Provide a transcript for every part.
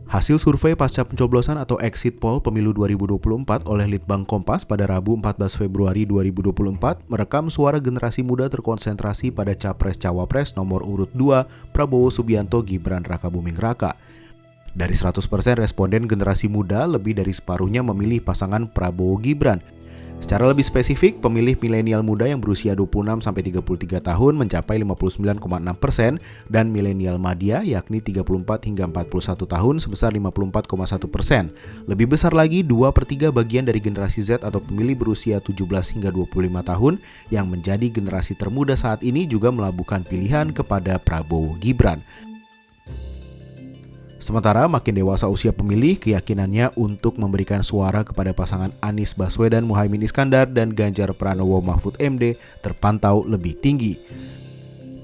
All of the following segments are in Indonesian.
Hasil survei pasca pencoblosan atau exit poll pemilu 2024 oleh Litbang Kompas pada Rabu 14 Februari 2024 merekam suara generasi muda terkonsentrasi pada Capres-Cawapres nomor urut 2 Prabowo Subianto Gibran Rakabuming Raka. Dari 100% responden generasi muda, lebih dari separuhnya memilih pasangan Prabowo Gibran. Secara lebih spesifik, pemilih milenial muda yang berusia 26-33 tahun mencapai 59,6% dan milenial madya yakni 34 hingga 41 tahun sebesar 54,1%. Lebih besar lagi, 2/3 bagian dari generasi Z atau pemilih berusia 17 hingga 25 tahun yang menjadi generasi termuda saat ini juga melabuhkan pilihan kepada Prabowo Gibran. Sementara makin dewasa usia pemilih, keyakinannya untuk memberikan suara kepada pasangan Anies Baswedan Muhaimin Iskandar dan Ganjar Pranowo Mahfud MD terpantau lebih tinggi.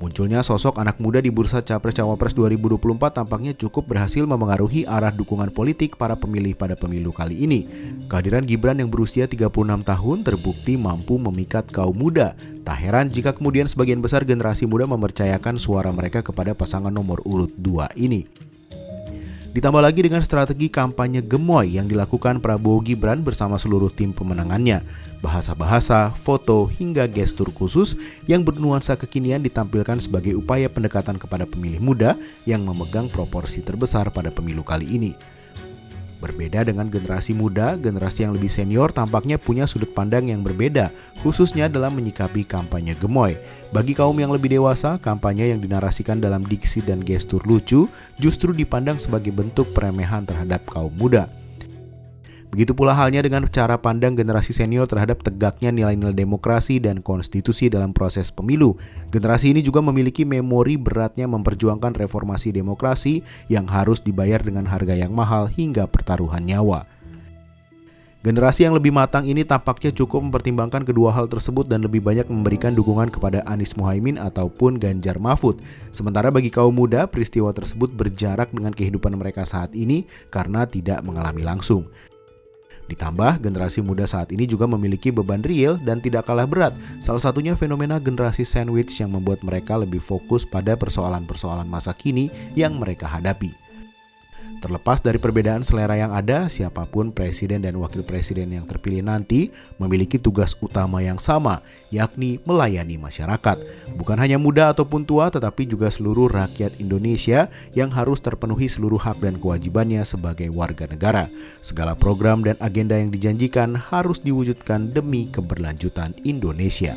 Munculnya sosok anak muda di bursa Capres-Cawapres 2024 tampaknya cukup berhasil memengaruhi arah dukungan politik para pemilih pada pemilu kali ini. Kehadiran Gibran yang berusia 36 tahun terbukti mampu memikat kaum muda. Tak heran jika kemudian sebagian besar generasi muda mempercayakan suara mereka kepada pasangan nomor urut 2 ini. Ditambah lagi dengan strategi kampanye gemoy yang dilakukan Prabowo Gibran bersama seluruh tim pemenangannya. Bahasa-bahasa, foto, hingga gestur khusus yang bernuansa kekinian ditampilkan sebagai upaya pendekatan kepada pemilih muda yang memegang proporsi terbesar pada pemilu kali ini. Berbeda dengan generasi muda, generasi yang lebih senior tampaknya punya sudut pandang yang berbeda, khususnya dalam menyikapi kampanye gemoy. Bagi kaum yang lebih dewasa, kampanye yang dinarasikan dalam diksi dan gestur lucu justru dipandang sebagai bentuk peremehan terhadap kaum muda. Begitu pula halnya dengan cara pandang generasi senior terhadap tegaknya nilai-nilai demokrasi dan konstitusi dalam proses pemilu. Generasi ini juga memiliki memori beratnya memperjuangkan reformasi demokrasi yang harus dibayar dengan harga yang mahal hingga pertaruhan nyawa. Generasi yang lebih matang ini tampaknya cukup mempertimbangkan kedua hal tersebut dan lebih banyak memberikan dukungan kepada Anies Muhaimin ataupun Ganjar Mahfud. Sementara bagi kaum muda, peristiwa tersebut berjarak dengan kehidupan mereka saat ini karena tidak mengalami langsung. Ditambah, generasi muda saat ini juga memiliki beban real dan tidak kalah berat. Salah satunya fenomena generasi sandwich yang membuat mereka lebih fokus pada persoalan-persoalan masa kini yang mereka hadapi. Terlepas dari perbedaan selera yang ada, siapapun presiden dan wakil presiden yang terpilih nanti memiliki tugas utama yang sama, yakni melayani masyarakat. Bukan hanya muda ataupun tua, tetapi juga seluruh rakyat Indonesia yang harus terpenuhi seluruh hak dan kewajibannya sebagai warga negara. Segala program dan agenda yang dijanjikan harus diwujudkan demi keberlanjutan Indonesia.